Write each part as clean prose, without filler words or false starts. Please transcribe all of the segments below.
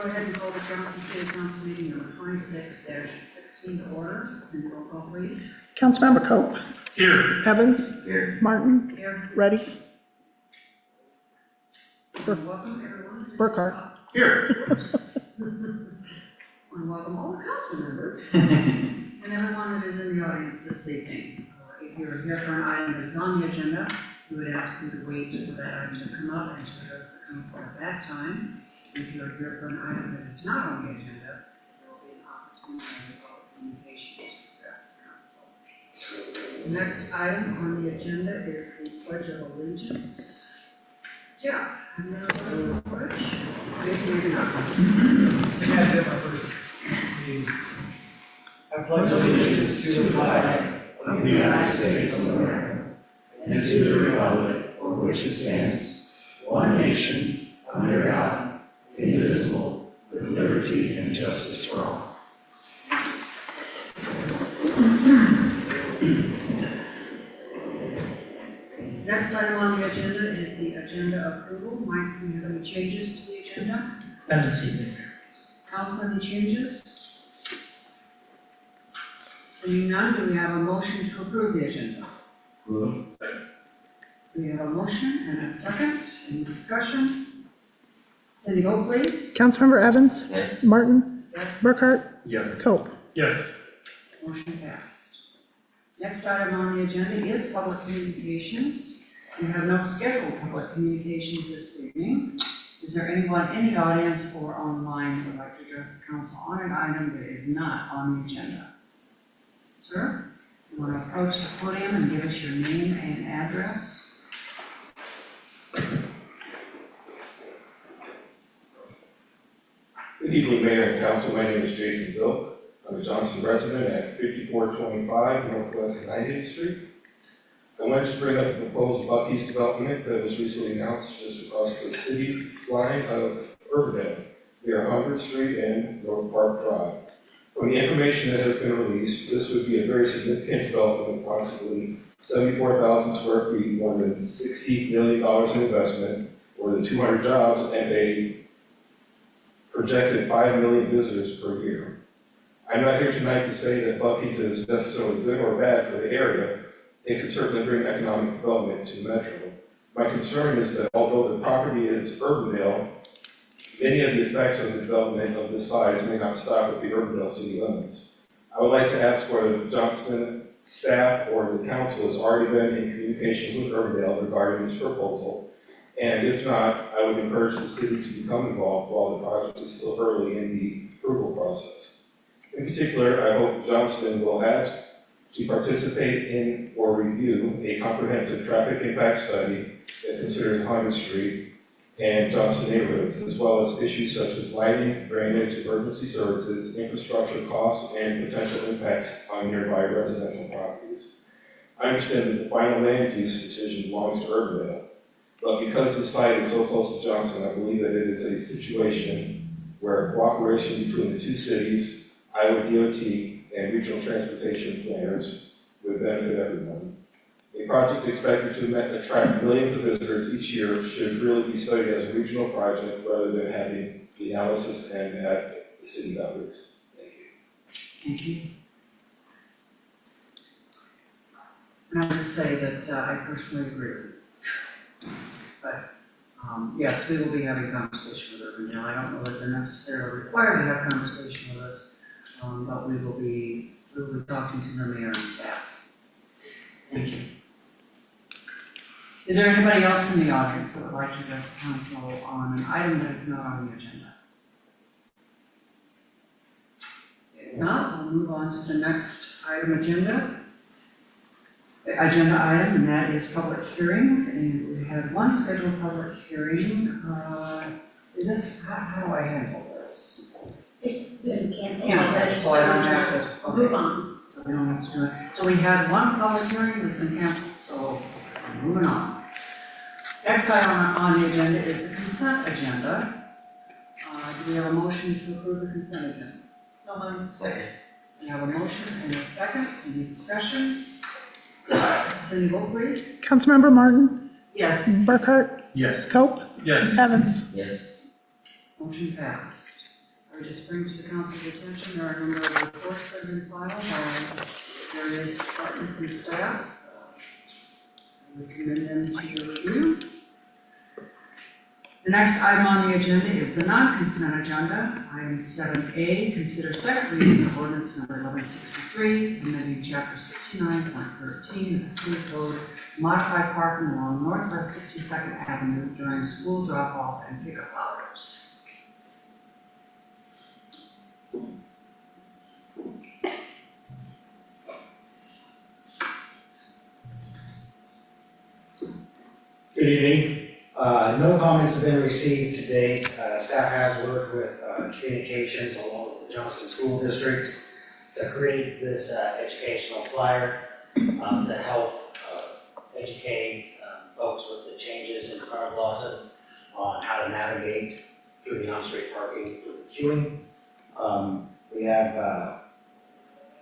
Go ahead and call the Johnston City Council meeting number 26-16 to order. Cindy, roll call, please. Councilmember Cope. Here. Evans. Here. Martin. Here. Ready. Welcome, everyone. Burkhart. Here. And welcome all the council members and everyone that is in the audience this evening. If you're here for an item that is on the agenda, we would ask you to wait for that item to come up and to address the council at that time. If you're here for an item that is not on the agenda, there will be an opportunity for communications to address the council. The next item on the agenda is the Pledge of Allegiance. Yeah, I'm going to listen to the pledge. Maybe not. I pledge allegiance to the flag of the United States of America and to the republic for which it stands, one nation, under God, indivisible, with liberty and justice for all. Next item on the agenda is the agenda approval. Mike, do you have any changes to the agenda? None this evening. Council, any changes? Seeing none, do we have a motion to approve the agenda? We have a motion and a second. Any discussion? Cindy, vote please. Councilmember Evans. Yes. Martin. Yes. Burkhart. Yes. Cope. Yes. Motion passed. Next item on the agenda is public communications. We have no scheduled public communications this evening. Is there anyone in the audience or online who would like to address the council on an item that is not on the agenda? Sir, you want to approach the podium and give us your name and address? Good evening, Mayor and Council. My name is Jason Zilk. I'm a Johnston resident at 5425 Northwest 90th Street. I wanted to bring up the proposed Bucky's development that was recently announced just across the city line of Urbandale, near 100th Street and North Park Drive. From the information that has been released, this would be a very significant development, approximately 74,000 square feet, more than $60 million in investment, more than 200 jobs, and a projected 5 million visitors per year. I'm not here tonight to say that Bucky's is necessarily good or bad for the area. It could certainly bring economic development to the metro. My concern is that although the property is Urbandale, many of the effects of the development of this size may not stop at the Urbandale city limits. I would like to ask whether the Johnston staff or the council has already been in communication with Urbandale regarding this proposal, and if not, I would encourage the city to become involved while the project is still early in the approval process. In particular, I hope Johnston will ask to participate in or review a comprehensive traffic impact study that considers 100th Street and Johnston neighborhoods, as well as issues such as lighting, drainage, emergency services, infrastructure costs, and potential impacts on nearby residential properties. I understand that the final land use decision belongs to Urbandale, but because the site is so close to Johnston, I believe that it is a situation where cooperation between the two cities, Iowa DOT, and regional transportation planners would benefit everyone. A project expected to attract millions of visitors each year should really be studied as a regional project rather than having the analysis end at the city boundaries. Thank you. Thank you. And I'll just say that I personally agree with you. But yes, we will be having conversation with Urbandale. I don't know that they're necessarily required to have conversation with us, but we will be talking to the mayor and staff. Thank you. Is there anybody else in the audience that would like to address the council on an item that is not on the agenda? If not, we'll move on to the next agenda item, and that is public hearings. And we have one scheduled public hearing. Is this, how do I handle this? It's been canceled. Yeah, so I don't have to Move on. So we don't have to do it. So we had one public hearing that's been canceled, so moving on. Next item on the agenda is the consent agenda. Do we have a motion to approve the consent agenda? Second. We have a motion and a second. Any discussion? Cindy, vote please. Councilmember Martin. Yes. Burkhart. Yes. Cope. Yes. Evans. Yes. Motion passed. I just bring to the council's attention, there are a number of reports that have been filed by various departments and staff. I would commend them to your review. The next item on the agenda is the non-consent agenda. Item 7A, consider second reading of ordinance number 1163, amending chapter 69.13 of the city code, modify parking along Northwest 62nd Avenue during school drop-off and pickup hours. Good evening. No comments have been received to date. Staff has worked with communications along with the Johnston School District to create this educational flyer to help educate folks with the changes in front of Lawson on how to navigate through the on-street parking for the queuing. We have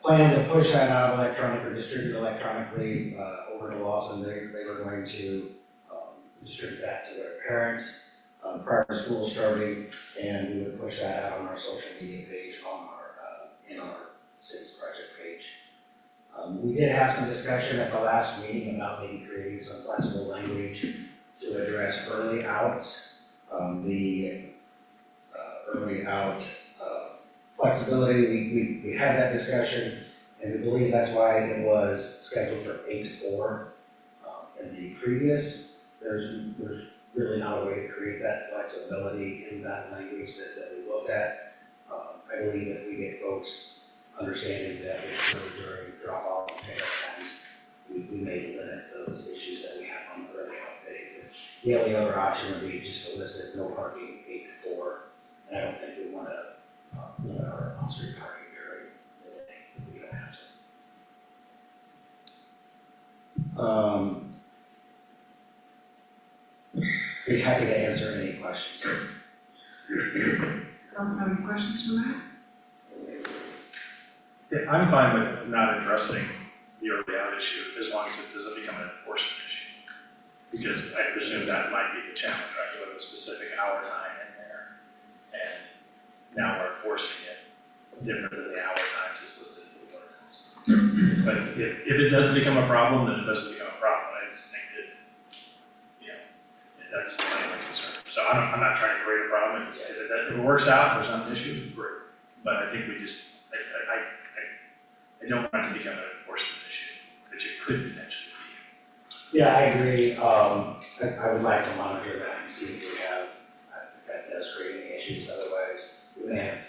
planned to push that out electronic or distribute electronically over to Lawson. They were going to distribute that to their parents prior to school starting, and we would push that out on our social media page on our in our city's project page. We did have some discussion at the last meeting about maybe creating some flexible language to address early outs. The early out flexibility, we had that discussion, and we believe that's why it was scheduled for 8 to 4 in the previous. There's really not a way to create that flexibility in that language that we looked at. I believe if we get folks understanding that it's really during drop-off and pickup times, we may limit those issues that we have on the early out days. The only other option would be just to list it, no parking 8 to 4, and I don't think we want to limit our on-street parking during the day if we don't have to. Be happy to answer any questions. Council, have any questions for Matt? Yeah, I'm fine with not addressing the early out issue as long as it doesn't become an enforcement issue. Because I presume that might be the challenge, right? You have a specific hour time in there, and now we're enforcing it different than the hour times is listed in the ordinance. But if it doesn't become a problem, then it doesn't become a problem. I just think that, you know, that's my only concern. So I'm not trying to create a problem. If it works out, there's not an issue, great. But I think we just, I don't want it to become an enforcement issue, which it could potentially be. Yeah, I agree. I would like to monitor that and see if we have, if that does create any issues. Otherwise, we may have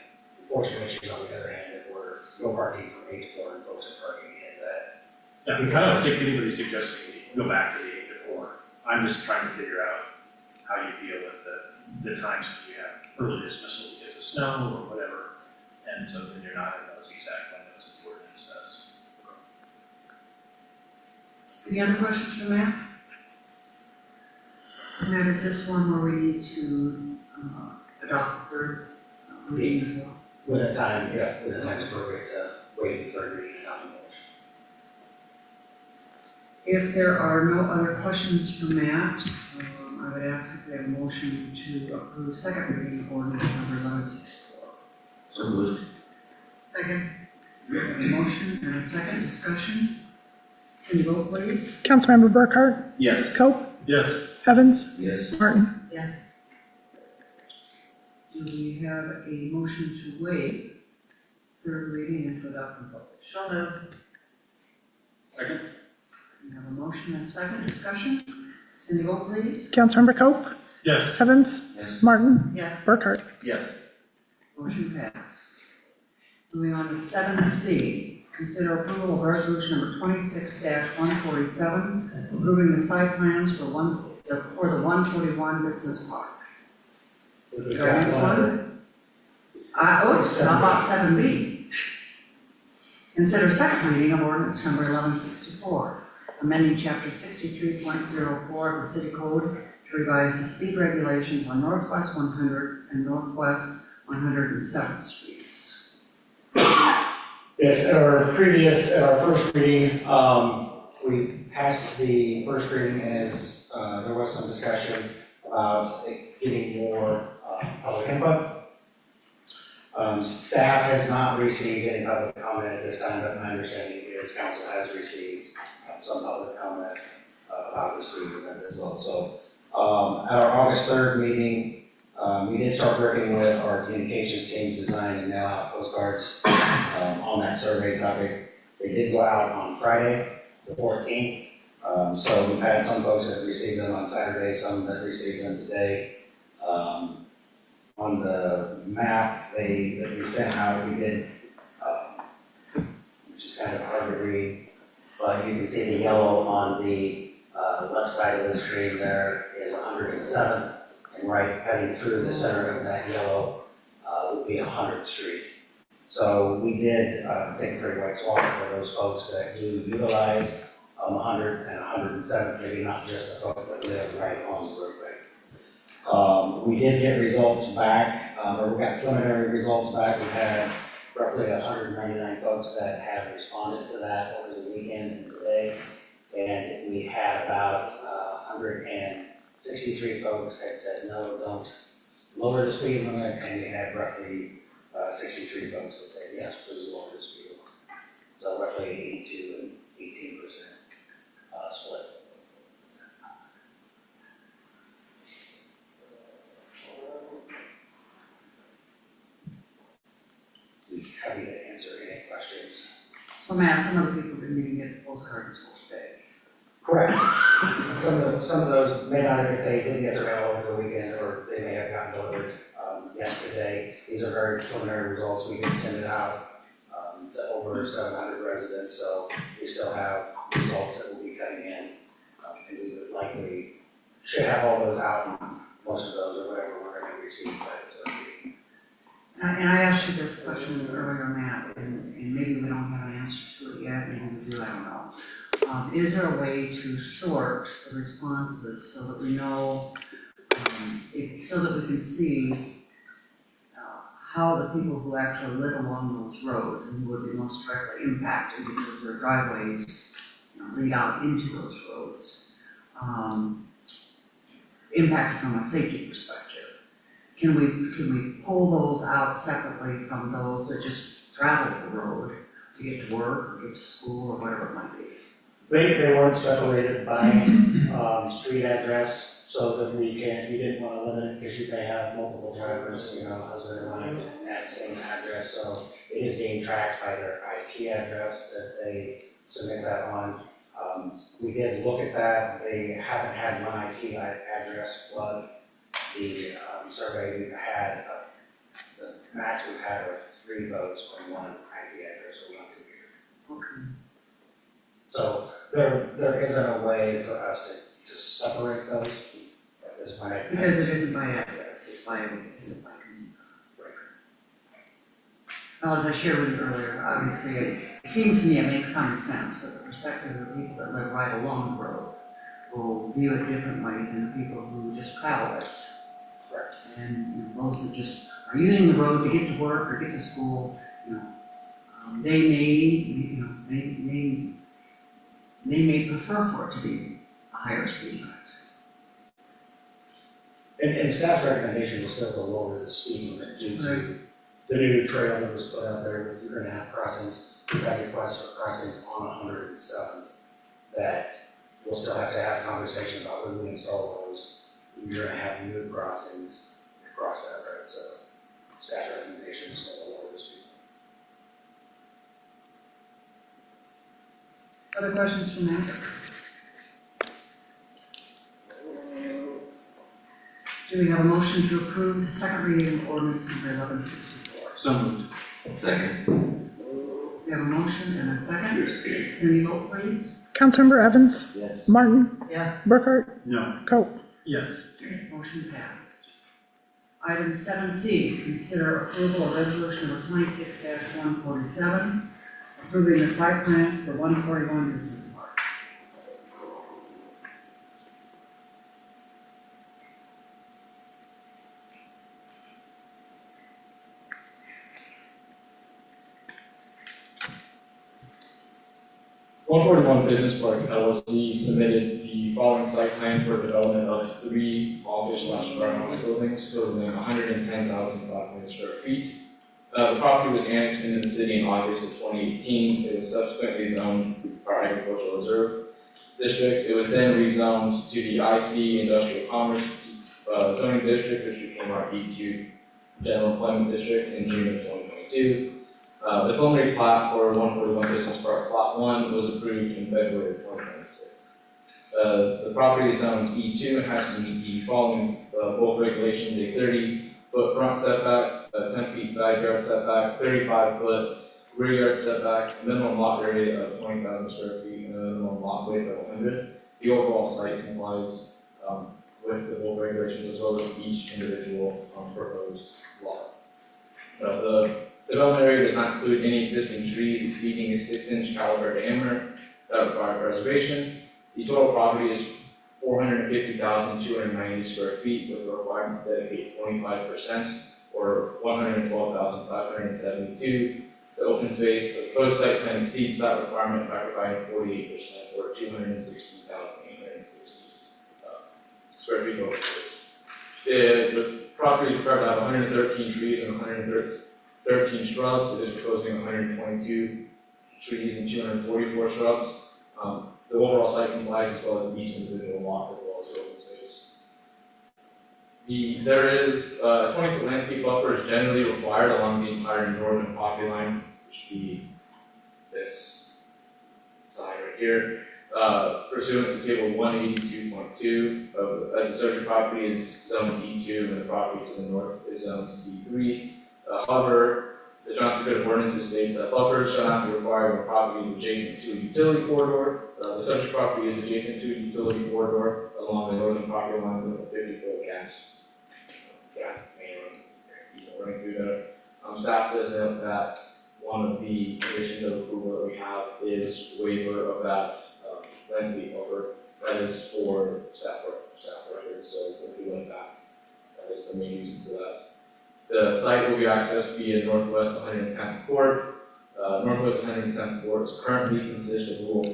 enforcement issues on the other hand if we're no parking from 8 to 4 and folks are parking in that. Yeah, I don't think anybody's suggesting we go back to the 8 to 4. I'm just trying to figure out how you deal with the times when you have early dismissal because of snow or whatever. And so then you're not in those exact limits of the ordinance does. Any other questions for Matt? Matt, is this one where we need to adopt the third reading as well? When the time, yeah, when the time is appropriate to waive the third reading and adopt the motion. If there are no other questions for Matt, I would ask if we have a motion to approve second reading of ordinance number 1164. So moved. Second. We have a motion and a second discussion. Cindy, vote please. Councilmember Burkhart, Yes. Cope, Yes. Evans, Yes. Martin. Yes. Do we have a motion to waive third reading and to adopt and publish? So moved. Second. We have a motion and a second discussion. Cindy, vote please. Councilmember Cope, Yes. Evans, Yes. Martin, Yes. Burkhart. Yes. Motion passed. Moving on to 7C, consider approval of resolution number 26-147, approving the site plans for the 141 Business Park. We've Go got this one. Oops, how about 7B? Consider second reading of ordinance number 1164, amending chapter 63.04 of the city code to revise the speed regulations on Northwest 100 and Northwest 107th Streets. Yes, at our first reading, we passed the first reading as there was some discussion about getting more public input. Staff has not received any public comment at this time, but my understanding is council has received some public comment about this week event as well. So at our August 3rd meeting, we did start working with our communications team to design and mail out postcards on that survey topic. They did go out on Friday, the 14th. So we've had some folks that received them on Saturday, some that received them today. On the map that we sent out, we did, which is kind of hard to read, but you can see the yellow on the left side of the screen there is 107th, and right cutting through the center of that yellow would be 100th Street. So we did take a pretty wide swath for those folks that do utilize 100 and 107th, maybe not just the folks that live right on the roadway. We did get results back, or we got preliminary results back. We had roughly 199 folks that have responded to that over the weekend and today. And we had about 163 folks that said, no, don't lower the speed limit. And we had roughly 63 folks that said, yes, please lower the speed limit. So roughly 82 and 18% split. Happy to answer any questions. So Matt, some of the people didn't even get the postcard until today. Correct. Some of those may not, if they didn't get their mail over the weekend, or they may have gotten delivered yet today. These are very preliminary results. We can send it out to over 700 residents, so we still have results that will be coming in. And we would likely, should have all those out, and most of those or whatever we're going to receive by the 3rd meeting. And I asked you this question earlier, Matt, and maybe we don't have an answer to it yet, maybe we do, I don't know. Is there a way to sort the responses so that we know, so that we can see how the people who actually live along those roads and who would be most directly impacted because their driveways lead out into those roads, impacted from a safety perspective? Can we pull those out separately from those that just travel the road to get to work or get to school or whatever it might be? They weren't separated by street address, so that we didn't want to limit it because you may have multiple drivers, husband and wife at the same address. So it is being tracked by their IP address that they submit that on. We did look at that. They haven't had one IP address flood the survey. We've had, the max we've had are 3 votes from one IP address or one computer. Okay. So there isn't a way for us to separate those at this point. Because it isn't by address, it's by community. Well, as I shared with you earlier, obviously, it seems to me it makes common sense that the perspective of the people that live right along the road will view it differently than the people who just travel it. Correct. And those that just are using the road to get to work or get to school, they may prefer for it to be a higher speed limit. And staff's recommendation was still to lower the speed limit due to the new trail that was put out there with 3.5 crossings. We've had requests for crossings on 107 that we'll still have to have a conversation about when we install those. We're going to have new crossings across that road, so staff recommendation is still to lower the speed. Other questions from that? Do we have a motion to approve the second reading of ordinance number 1164? So moved. Second. We have a motion and a second. Cindy, vote please. Councilmember Evans, Yes. Martin, Yeah. Burkhart, No. Coe. Yes. Motion passed. Item 7C, consider approval of resolution number 26-147, approving the site plans for 141 Business Park. Business Park LLC submitted the following site plan for development of 3 office/warehouse buildings totaling 110,500 square feet. The property was annexed into the city in August of 2018. It was subsequently zoned for agricultural reserve district. It was then rezoned to the IC Industrial Commerce zoning district, which became our EQ General Employment District in June of 2022. The preliminary plat for 141 Business Park Plot 1 was approved in February of 2026. The property is zoned E2 and has to meet the following bulk regulations: a 30-foot front setbacks, a 10 feet side yard setback, 35-foot rear yard setback, minimum lot area of 20,000 square feet, and a minimum lot width of 100. The overall site complies with the bulk regulations as well as each individual proposed lot. The development area does not include any existing trees exceeding a 6-inch caliber diameter that require preservation. The total property is 450,290 square feet with a requirement to dedicate 25% or 112,572 to open space. The proposed site plan exceeds that requirement by providing 48% or 260,860 square feet of open space. The property is required to have 113 trees and 113 shrubs. It is proposing 122 trees and 244 shrubs. The overall site complies as well as each individual lot as well as the open space. There is a 20-foot landscape buffer is generally required along the entire northern property line, which would be this side right here. Pursuant to table 182.2, as the subject property is zoned E2 and the property to the north is zoned C3. However, the Johnston Code of Ordinances states that buffers shall not be required when property is adjacent to a utility corridor. The subject property is adjacent to a utility corridor along the northern property line with a 50-foot gas main running through there. Staff does note that one of the conditions of approval that we have is waiver of that landscape buffer. That is for staff records, so if you like that, that is the main reason for that. The site will be accessed via Northwest 110th Court. Northwest 110th Court is currently consists of rural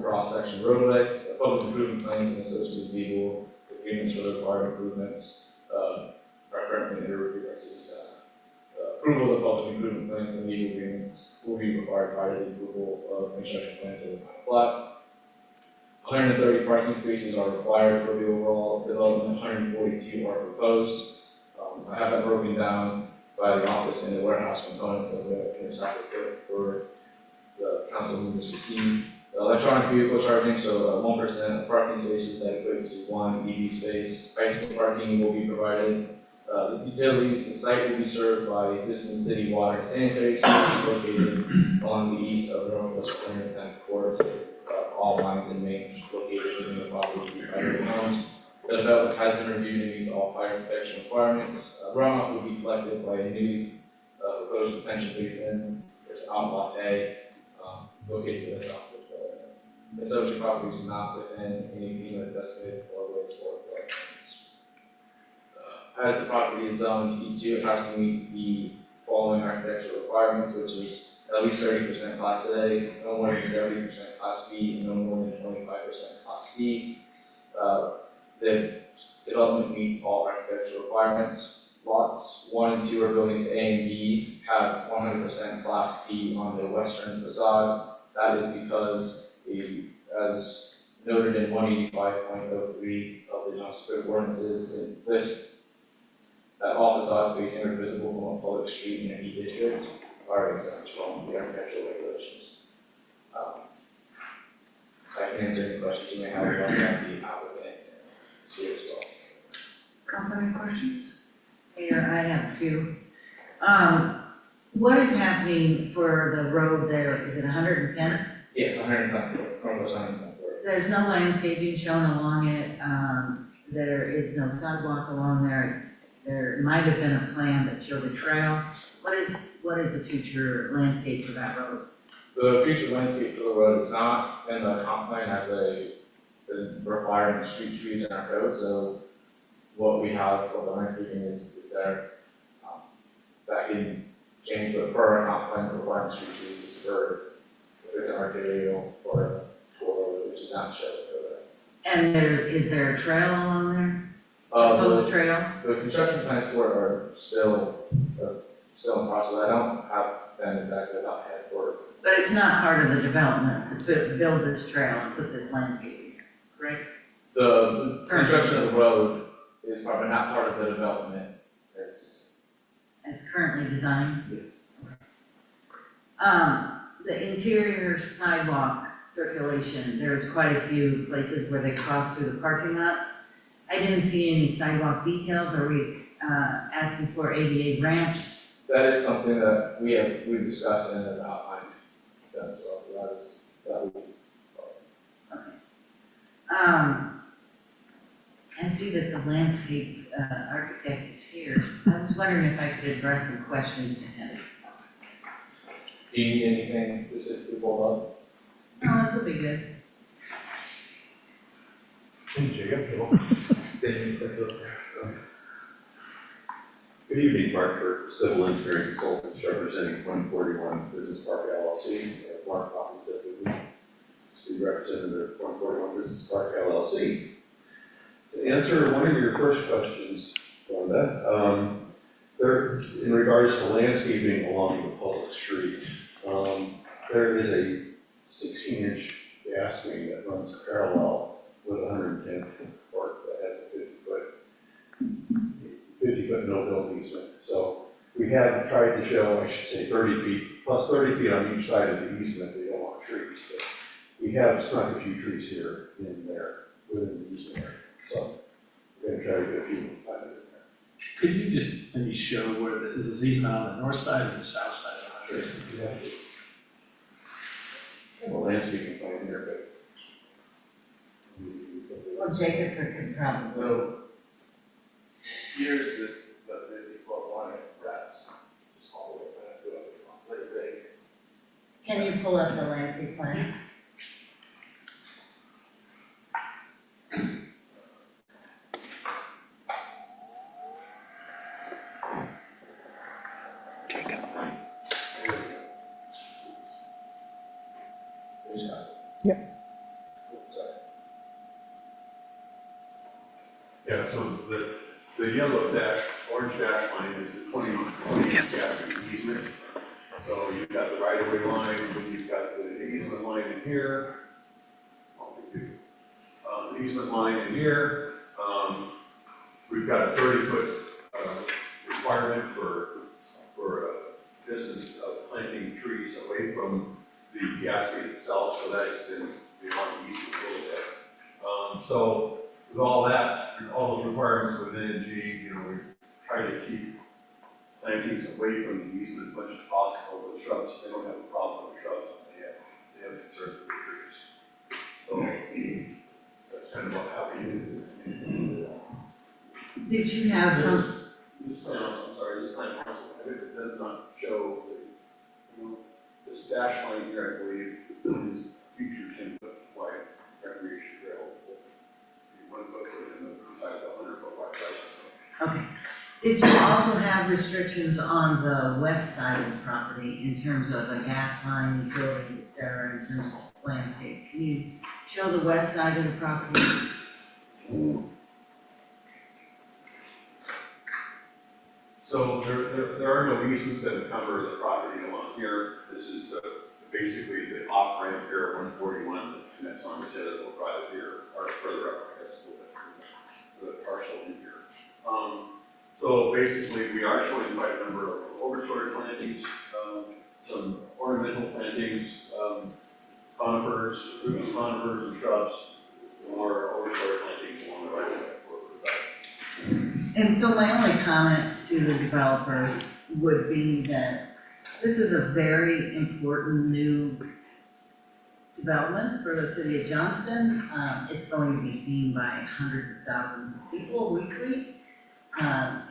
cross-section roadway, public improvement plans and associated legal agreements for the required improvements are currently under review by city staff. Approval of public improvement plans and legal agreements will be required prior to the approval of construction plans for the final plat. 130 parking spaces are required for the overall development, 142 are proposed. I have that broken down by the office and the warehouse components of the staff report for the council members to see. Electronic vehicle charging, so 1% of parking spaces that equates to 1 EV space. Bicycle parking will be provided. The utilities, the site will be served by existing city water and sanitary services located along the east of Northwest 110th Court. All lines and mains located within the property to be privately owned. The development has been reviewed and meets all fire protection requirements. Runoff will be collected by a newly proposed detention basin. It's Outlaw A, located to the south of the building. The subject property is not within any FEMA designated waterways or floodplains. As the property is zoned E2, it has to meet the following architectural requirements, which is at least 30% Class A, no more than 70% Class B, and no more than 25% Class C. The development meets all architectural requirements. Lots 1 and 2 are buildings A and B have 100% Class B on the western facade. That is because, as noted in 185.03 of the Johnston Code of Ordinances, it lists that all facades facing are visible from a public street in any district are exempt from the architectural regulations. I can answer any questions you may have about that, the applicant is here as well. Council, any questions? Mayor, I have a few. What is happening for the road there? Is it 110? Yes, 110th, Northwest 110th. There's no landscaping shown along it. There is no sidewalk along there. There might have been a plan that showed a trail. What is the future landscape for that road? The future landscape for the road is not in the comp plan as a requiring street trees in our code, so what we have for the landscaping is there. That can change, but for our comp plan requiring street trees is for, if it's an arterial or a road, which is not shown over there. And is there a trail along there? Proposed trail? The construction plans for it are still in process. I don't have them exactly about head for. But it's not part of the development to build this trail and put this landscape, correct? The construction of the road is probably not part of the development. As currently designed? Yes. The interior sidewalk circulation, there's quite a few places where they cross through the parking lot. I didn't see any sidewalk details. Are we asking for ADA ramps? That is something that we've discussed and have outlined. That as well. So that would be. I see that the landscape architect is here. I was wondering if I could address some questions to him. Do you need anything specifically pulled up? No, this will be good. Good evening, Mark Burke, Civil Engineering Consultants representing 141 Business Park LLC. Mark copies of the representative of 141 Business Park LLC. To answer one of your first questions, Wanda, in regards to landscaping along the public street, there is a 16-inch gas main that runs parallel with 110th Park that has a 50-foot no-build easement. So we have tried to show, I should say, 30 feet, plus 30 feet on each side of the easement. We don't want trees, but we have snuck a few trees here and there within the easement area. So we're going to try to get a few planted in there. Could you just maybe show where is this easement on the north side or the south side of the Sure. highway? Yeah. I have a landscaping plan here, Well, Jacob could probably. So here's this, the 50-foot one at rest, just all the way back to it. Can you pull up the landscape plan? Yeah, so the yellow dash, orange dash line is the 20 gas easement. So you've got the right-of-way line, then you've got the easement line in here. The easement line in here. We've got a 30-foot requirement for distance of planting trees away from the gas gate itself, so that extends beyond the easement a little bit. So with all that, all those requirements within NG, we try to keep plantings away from the easement as much as possible. The shrubs, they don't have a problem with shrubs, they have concerns with trees. So that's kind of how we do it. Did you have some? This plan, I'm sorry, this plan also, it does not show this dash line here, I believe, is future 10-foot wide recreation trail. 1 foot in the side of the 100-foot wide right. Okay. Did you also have restrictions on the west side of the property in terms of a gas line, utility, et cetera, in terms of landscape? Can you show the west side of the property? So there are no easements that cover the property along here. This is basically the off ramp here at 141 that connects on to the little private here, or further up, I guess, a little bit for the parcel in here. So basically, we are showing quite a number of overstory plantings, some ornamental plantings, conifers and shrubs, or overstory plantings along the right of way. And so my only comment to the developer would be that this is a very important new development for the city of Johnston. It's going to be seen by hundreds of thousands of people weekly,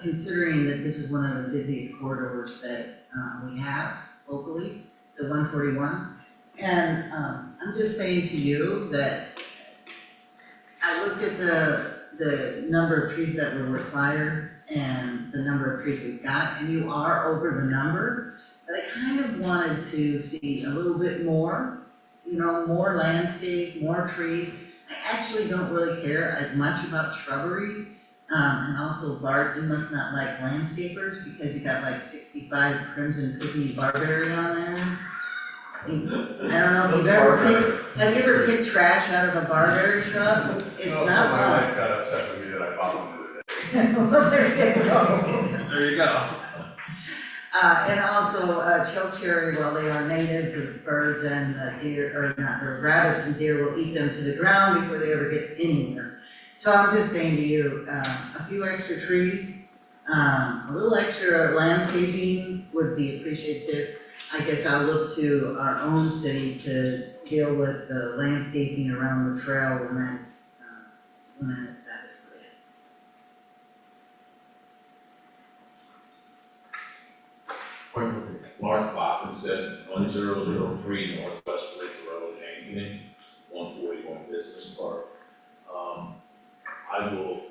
considering that this is one of the busiest corridors that we have locally, the 141. And I'm just saying to you that I looked at the number of trees that were required and the number of trees we've got, and you are over the number, but I kind of wanted to see a little bit more, more landscape, more trees. I actually don't really care as much about shrubbery And also Bart, you must not like landscapers because you got like 65 crimson cookie barberry on there. I don't know if you've have you ever picked trash out of a barberry truck? It's not My fun. wife got upset with me that I bought one the other day. Well, there you go. There you go. And also, chokecherry, while they are native, the birds and deer, or not, the rabbits and deer will eat them to the ground before they ever get anywhere. So I'm just saying to you, a few extra trees, a little extra landscaping would be appreciative. I guess I'll look to our own city to deal with the landscaping around the trail when that is put in. Mark Bockinson, 1003 Northwest Ridge Road, Ankeny, 141 Business Park. I will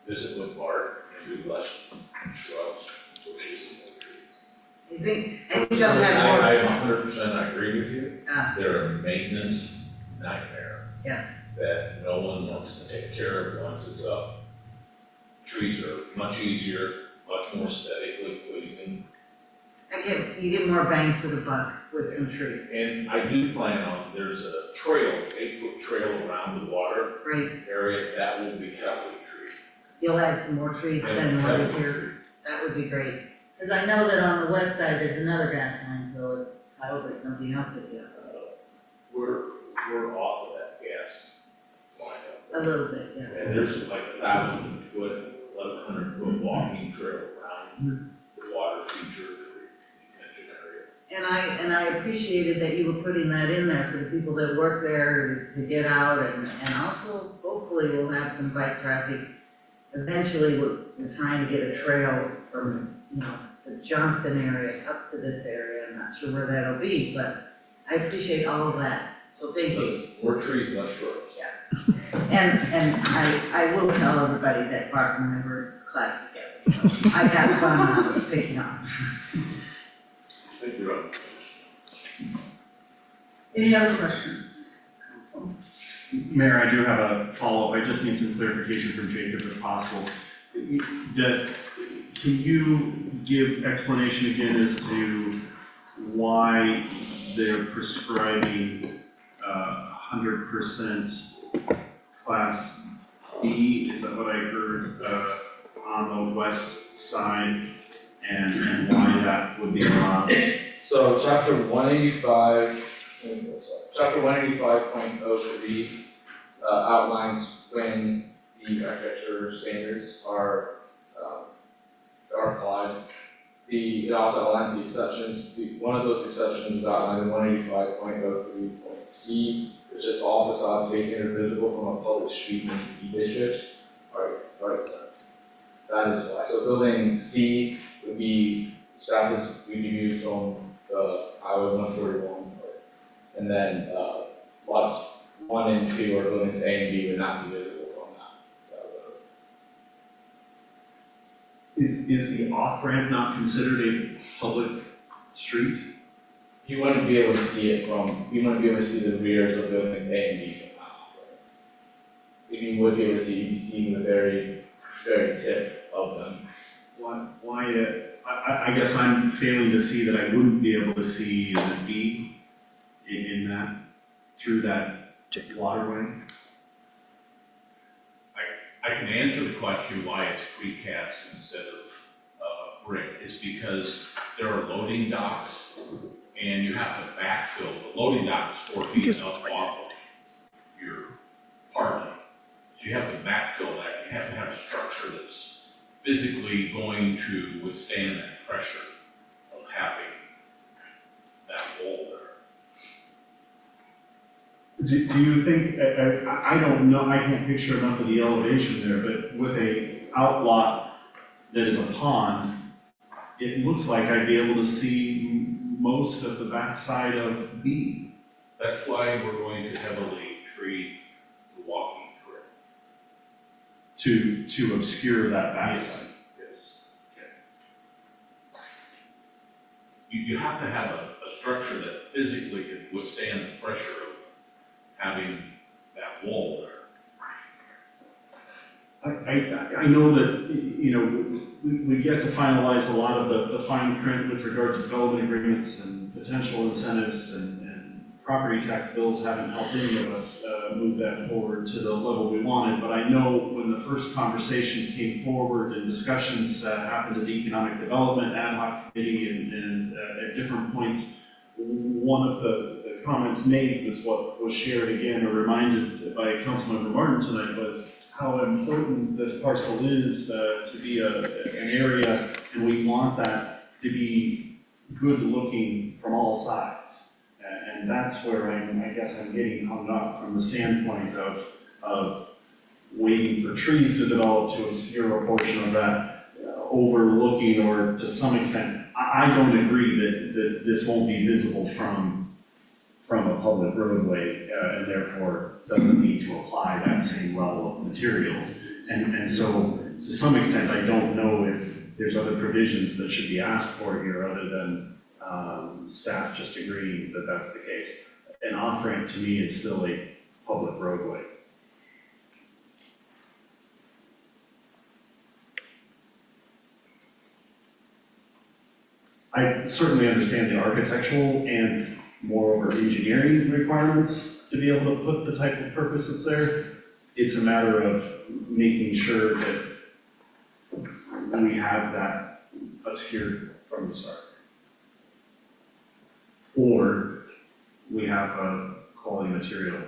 visit with Mark and do less shrubs, bushes, and trees. I think I'll have more. I 100% agree with you. They're a maintenance nightmare. Yeah. That no one wants to take care of once it's up. Trees are much easier, much more aesthetically pleasing. You get more bang for the buck with some trees. And I do plan on, there's a trail, 8-foot trail around the water Great. area, that will be heavily treed. You'll add some more trees than what is here. That would be great. Because I know that on the west side, there's another gas line, so it's probably something else that you have. We're off of that gas line up A little bit, yeah. there. And there's like 1,000-foot, 1,100-foot walking trail around the water feature, detention area. And I appreciated that you were putting that in there for the people that work there to get out and also hopefully we'll have some bike traffic. Eventually, we're trying to get a trail from, the Johnston area up to this area. I'm not sure where that'll be, but I appreciate all of that. So thank you. More trees, less shrubs. And I will tell everybody that Bart and I were in class together. So I got fun out of picking up. Thank you, Rob. Any other questions, council? Mayor, I do have a follow-up. I just need some clarification from Jacob if possible. Can you give explanation again as to why they're prescribing 100% Class B? Is that what I heard on the west side, and why that would be allowed? So chapter 185.03 outlines when the architecture standards are applied. It also outlines the exceptions. One of those exceptions is outlined in 185.03.C, which is all facades facing are visible from a public street in the district. Right, so that is why. So building C would be established, would be viewed from the Highway 141, and then lots 1 and 2, or buildings A and B, would not be visible from that road. Is the off-ramp not considered a public street? You wouldn't be able to see it from, you wouldn't be able to see the rears of buildings A and B from that off-ramp. If you would be able to see, you'd be seeing the very, very tip of them. Why, I guess I'm failing to see that I wouldn't be able to see, is it B, in that, through that waterway? I can answer the question why it's precast instead of brick. It's because there are loading docks and you have to backfill. The loading dock is 4 feet up off of your parking. So you have to backfill that. You have to have a structure that's physically going to withstand that pressure of having that wall there. Do you think, I don't know, I can't picture enough of the elevation there, but with a outlot that is a pond, it looks like I'd be able to see most of the backside of B. That's why we're going to heavily treat the walking trail. To obscure that backside. Yes. You have to have a structure that physically can withstand the pressure of having that wall there. I know that, you know, we've yet to finalize a lot of the fine print with regard to development agreements and potential incentives and property tax bills haven't helped any of us move that forward to the level we wanted. But I know when the first conversations came forward and discussions happened at the Economic Development Ad Hoc Committee and at different points, one of the comments made was what was shared again or reminded by Councilmember Martin tonight was how important this parcel is to be an area, and we want that to be good looking from all sides. And that's where I guess I'm getting hung up from the standpoint of waiting for trees to develop to obscure a portion of that, overlooking or to some extent. I don't agree that this won't be visible from a public roadway and therefore doesn't need to apply that same level of materials. And so to some extent, I don't know if there's other provisions that should be asked for here other than staff just agreeing that that's the case. An off-ramp to me is still a public roadway. I certainly understand the architectural and moreover engineering requirements to be able to put the type of purpose that's there. It's a matter of making sure that we have that obscured from the start. Or we have a quality material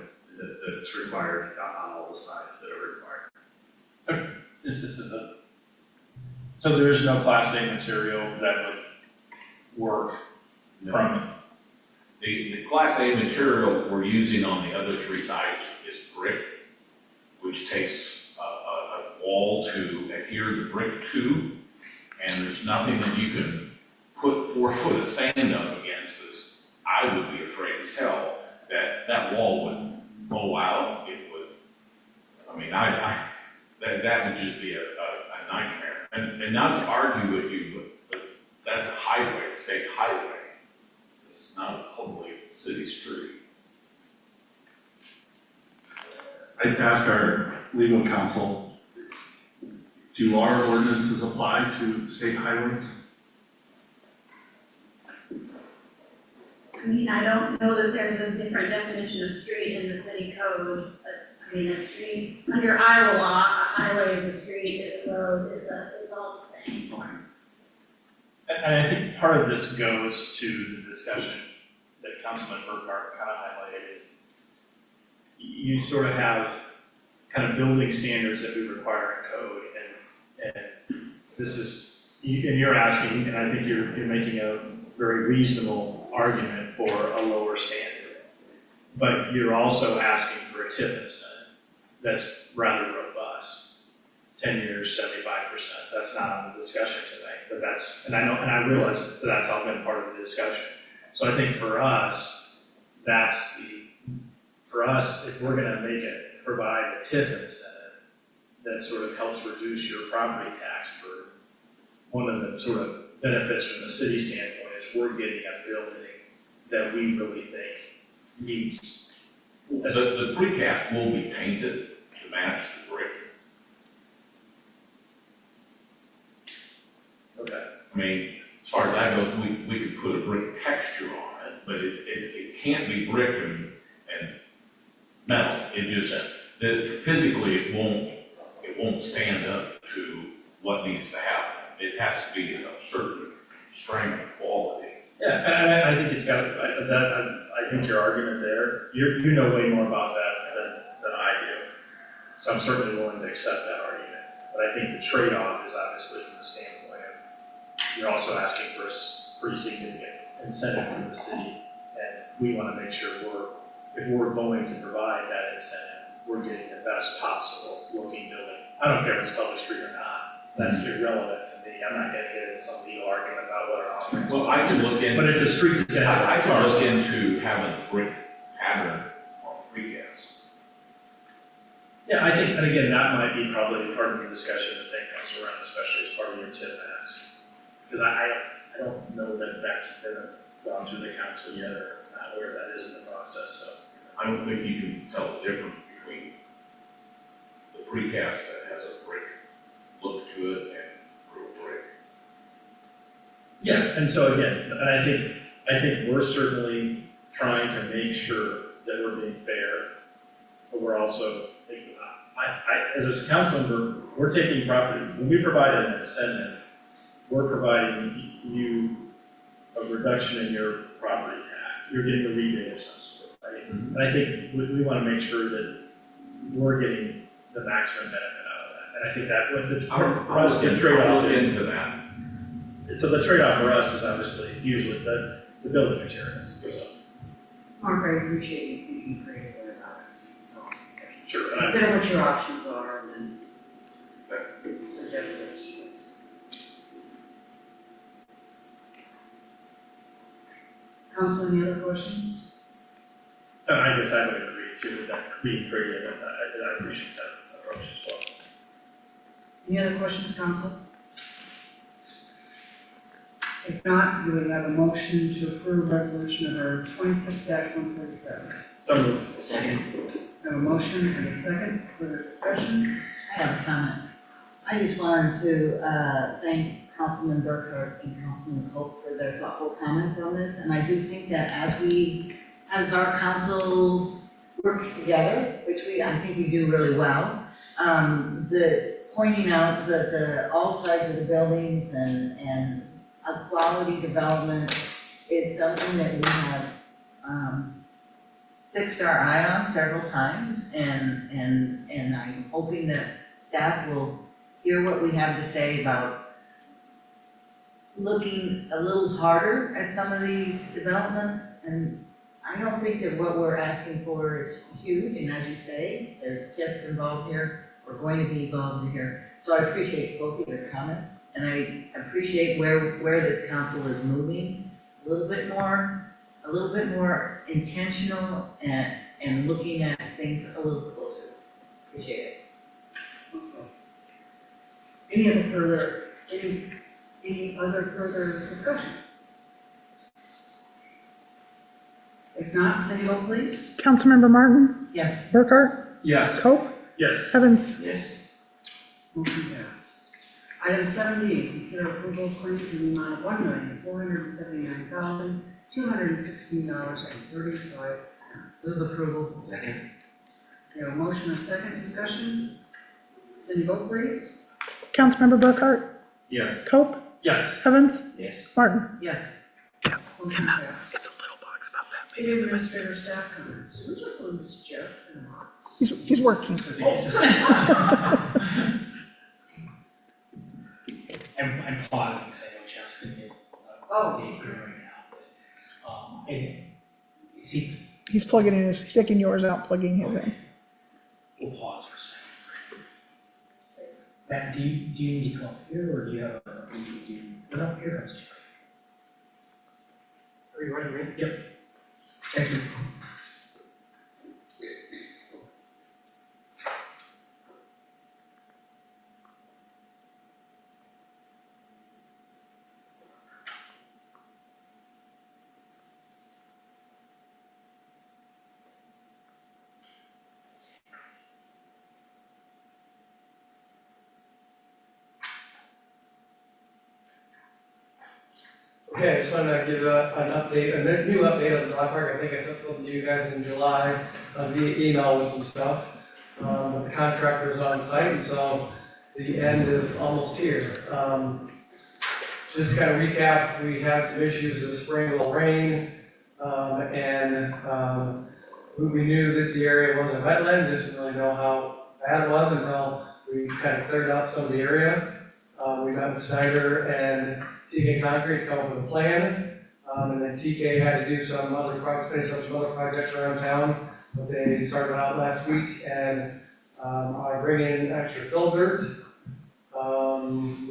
that's required on all the sides that are required. This is so there is no Class A material that would work from it. The Class A material we're using on the other three sides is brick, which takes a wall to adhere the brick to, and there's nothing that you can put 4 foot of sand up against this. I would be afraid as hell that that wall would blow out. It would, I mean, that would just be a nightmare. And not to argue with you, but that's a highway, a state highway. It's not a public city street. I'd ask our legal counsel, do our ordinances apply to state highways? I mean, I don't know that there's a different definition of street in the city code, but, I mean, a street, under Iowa law, a highway is a street, is a road, it's all the same. And I think part of this goes to the discussion that Councilman Burkhart kind of highlighted is you sort of have kind of building standards that we require in code, and this is, and you're asking, and I think you're making a very reasonable argument for a lower standard, but you're also asking for a TIF incentive that's rather robust. 10 years, 75%. That's not on the discussion tonight, but that's, and I realize that that's all been part of the discussion. So I think for us, if we're gonna make it, provide a TIF incentive that sort of helps reduce your property tax burden, one of the sort of benefits from the city standpoint is we're getting a building that we really think needs. The precast will be painted to match the brick. Okay. I mean, as far as that goes, we could put a brick texture on it, but it can't be brick and metal. It just, physically it won't stand up to what needs to happen. It has to be a certain strength and quality. Yeah, and I think it's got, I think your argument there, you know way more about that than I do. So I'm certainly willing to accept that argument. But I think the trade-off is obviously from the standpoint of, you're also asking for a pretty significant incentive from the city. And we want to make sure if we're going to provide that incentive, we're getting the best possible looking building. I don't care if it's public street or not. That's irrelevant to me. I'm not going to get into some legal argument about what our offerings are. Well, I can look into. But it's a street incentive. I can look into having a brick pattern on precast. Yeah, I think, and again, that might be probably part of the discussion that then comes around, especially as part of your TIF ask. Because I don't know that that's been gone through the council yet, or not where that is in the process, so. I don't think you can tell the difference between the precast that has a brick Yeah, and so again, and I think we're certainly trying to make sure that we're being fair, but we're also, as a council member, we're taking property, when we provide an ascendant, we're providing you a reduction in your property tax, you're getting a rebate of some sort, right? And I think we want to make sure that we're getting the maximum benefit out of that, and I think that what for us, the trade-off is. Into that. So the trade-off for us is obviously usually the building materials. So, Mark, I appreciate you thinking creatively about it, so sure. And consider what your options are and then suggest this to us. Council, any other questions? I guess I would agree too, that being creative, and I appreciate that approach as well. Any other questions, council? If not, you would have a motion to approve resolution number 26-147. So moved. Second. I have a motion and a second. Further discussion? I have a comment. I just wanted to thank Councilman Burkhart and Councilman Cope for their thoughtful comments on this, and I do think that as our council works together, which I think we do really well, the pointing out that all sides of the buildings and a quality development is something that we have fixed our eye on several times, and I'm hoping that staff will hear what we have to say about looking a little harder at some of these developments. And I don't think that what we're asking for is huge, and as you say, there's TIF involved here, or going to be involved here. So I appreciate both of your comments. And I appreciate where this council is moving, a little bit more intentional and looking at things a little closer. Appreciate it. Also, any other further discussion? If not, Cindy, vote please. Councilmember Martin, Yes. Burkhart, Yes. Cope, Yes. Evans. Yes. Motion passed. Item 7D, consider approval of claims in the amount of $1,479,216.35. Move approval. Second. We have a motion and a second discussion. Cindy, vote please. Councilmember Burkhart, Yes. Cope, Yes. Evans, Yes. Martin. Yes. Motion passed. It's a little box about that. City Administrator staff comments. Did we just lose Jeff? He's working. I'm pausing, so I know Jeff's gonna get, Oh. right now, but, is he, He's plugging in his, sticking yours out, plugging his in. we'll pause for a second. Matt, do you need to come up here, or do you have, do you, come up here? Are you ready, Rick? Yep. Thank you. Okay, I just wanted to give an update, a new update on the dog park. I think I sent something to you guys in July via email with some stuff. But the contractor is on site, and so the end is almost here. Just to kind of recap, we had some issues this spring, a little rain, and we knew that the area was a wetland, just didn't really know how bad it was until we kind of cleared up some of the area. We met with Snyder and TK Concrete to come up with a plan, and then TK had to do some other projects, finish up some other projects around town, but they started out last week and are bringing in extra fill dirt.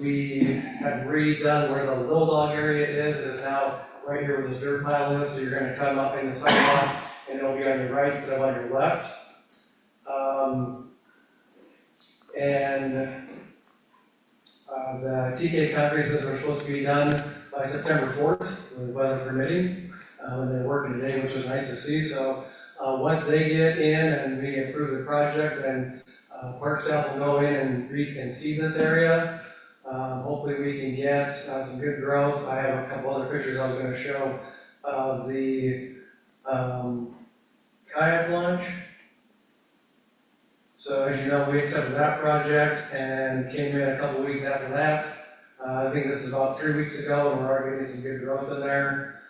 We had redone where the little dog area is now right here where this dirt pile is, so you're going to come up in the sidewalk and it'll be on your right instead of on your left. The TK concrete says they're supposed to be done by September 4th, with weather permitting, and they're working today, which was nice to see. So once they get in and we approve the project, then park staff will go in and see this area. Hopefully we can get some good growth. I have a couple other pictures I was gonna show of the kayak launch. So as you know, we accepted that project and came in a couple weeks after that. I think this is about 3 weeks ago, and we're already getting some good growth in there.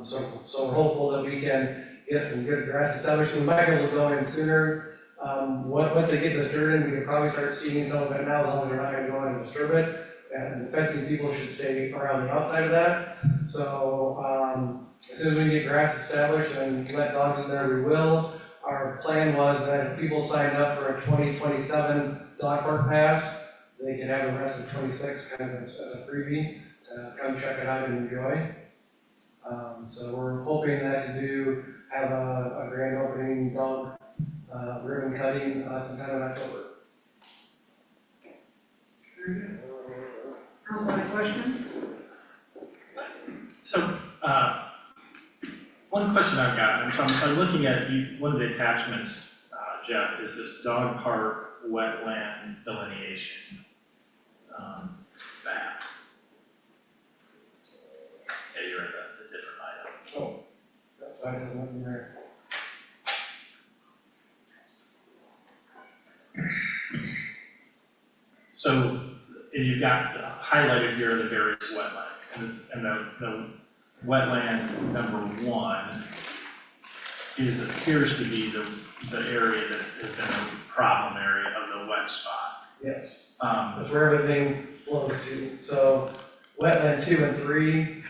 So we're hopeful that we can get some good grass established. We might be able to go in sooner. Once they get this dirt in, we can probably start seeding some of it now, as long as they're not gonna go in and disturb it. And the fencing people should stay around the outside of that. So, as soon as we can get grass established and let dogs in there, we will. Our plan was that if people signed up for a 2027 dog park pass, they can have the rest of 26 kind of as a freebie, come check it out and enjoy. So we're hoping that to have a grand opening dog ribbon cutting sometime in October. Any questions? So, one question I've got, and so I'm looking at one of the attachments, Jeff, is this dog park wetland delineation map. Yeah, you're in the different item. Oh, that's why there's nothing there. So, and you've got highlighted here the various wetlands, and the wetland number 1 appears to be the area that has been a problem area of the wet spot. Yes. That's where everything flows to. So wetland 2 and 3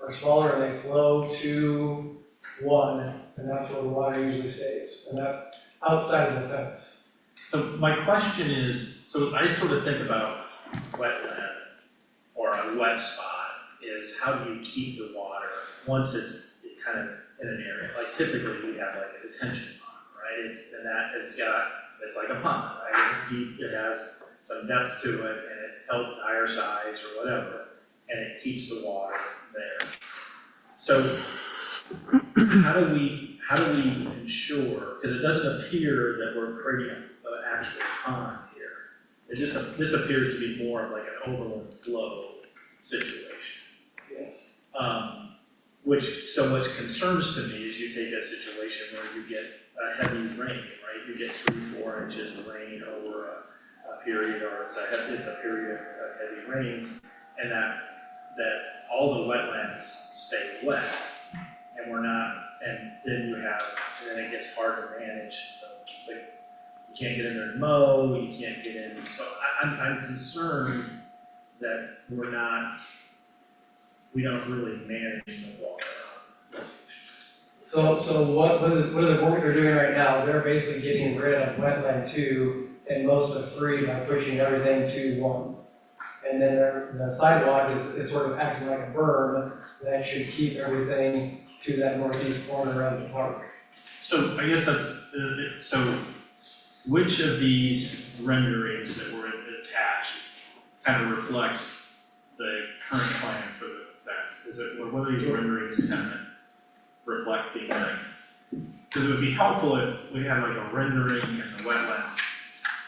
are smaller and they flow to 1, and that's where the water usually stays. And that's outside of the fence. So my question is, so I sort of think about wetland or a wet spot is how do you keep the water once it's kind of in an area? Like typically we have like a detention pond, right? It's like a pond, right? It's deep, it has some depth to it, and it helps higher size or whatever, and it keeps the water there. So how do we ensure, because it doesn't appear that we're creating an actual pond here. This appears to be more of like an overland flow situation. Yes. What concerns to me is you take a situation where you get a heavy rain, right? You get 3-4 inches of rain over a period, or it's a period of heavy rains, and that all the wetlands stay wet, and then it gets hard to manage. Like, you can't get in there and mow, you can't get in. So I'm concerned that we don't really manage the water. So what the work they're doing right now, they're basically getting rid of wetland 2 and most of 3 by pushing everything to 1. And then the sidewalk is sort of acting like a berm that should keep everything to that northeast corner of the park. So I guess so which of these renderings that were attached kind of reflects the current plan for the fence? What are these renderings kind of reflecting? Because it would be helpful if we had like a rendering and the wetlands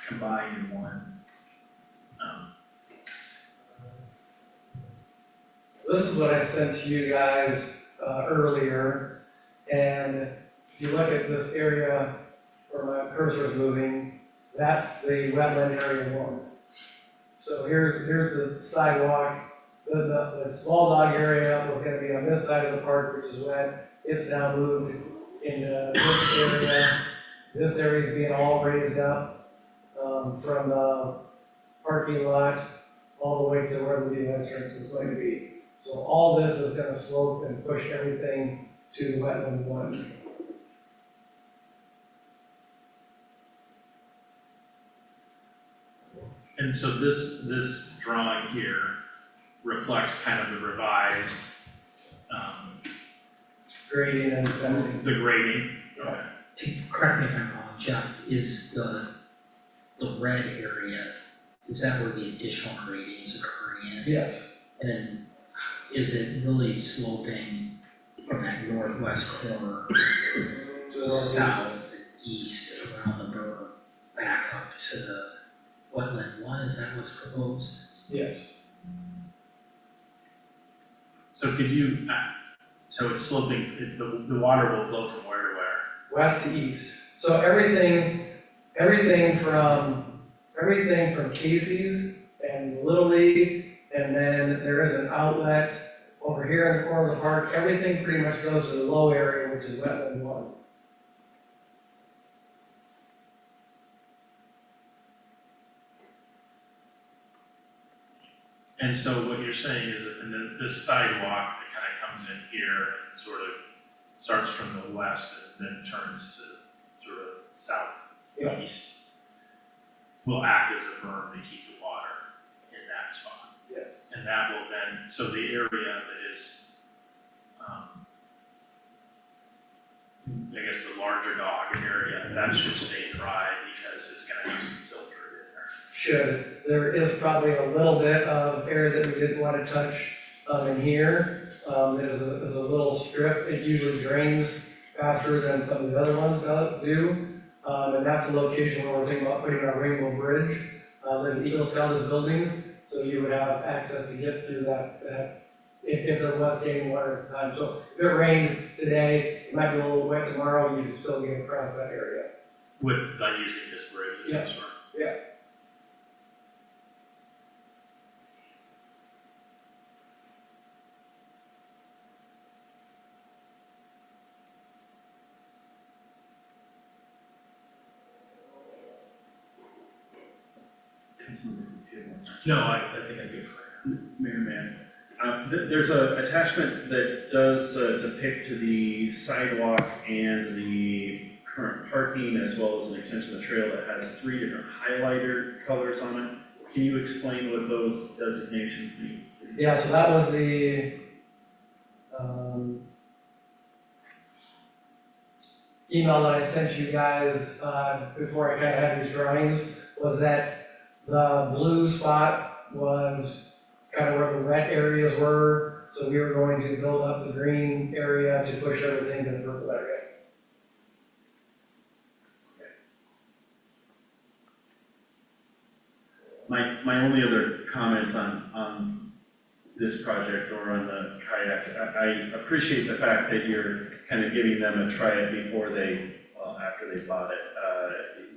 combined in one. This is what I sent to you guys earlier, and if you look at this area where my cursor is moving, that's the wetland area 1. So here's the sidewalk. The small dog area was going to be on this side of the park, which is wet. It's now moved into this area. This area is being all raised up from the parking lot all the way to where the new entrance is going to be. So all this is going to slope and push everything to wetland 1. And so this drawing here reflects kind of the revised Grading and fencing. the grading. Correct me if I'm wrong, Jeff, is the red area, is that where the additional grading is occurring in? Yes. And then is it really sloping from that northwest corner south and east around the berm back up to the wetland 1? Is that what's proposed? Yes. So could you, so it's sloping, the water will flow from where to where? West to east. So everything from Casey's and Little League, and then there is an outlet over here in the corner of the park. Everything pretty much goes to the low area, which is wetland one. And so what you're saying is that this sidewalk that kind of comes in here and sort of starts from the west and then turns to sort of southeast will act as a berm to keep the water in that spot. Yes. And that will then, so the area that is, I guess the larger dog area, that should stay dry because it's gonna use some filter in there. Should. There is probably a little bit of area that we didn't want to touch in here. There's a little strip. It usually drains faster than some of the other ones do. And that's a location where we're thinking about putting our rainbow bridge that the Eagle Scout is building. So you would have access to get through that if there was standing water at the time. So if it rained today, it might be a little wet tomorrow, you could still get across that area. With, by using this bridge of some sort? Yeah. No, I think I'm good for it. Mayor Mann, there's an attachment that does depict the sidewalk and the current parking as well as an extension of the trail that has 3 different highlighter colors on it. Can you explain what those designations mean? Yeah, so that was the email that I sent you guys before I kind of had these drawings, was that the blue spot was kind of where the wet areas were, so we were going to build up the green area to push everything to the purple area. My only other comment on this project or on the kayak, I appreciate the fact that you're kind of giving them a try it before they, well, after they bought it,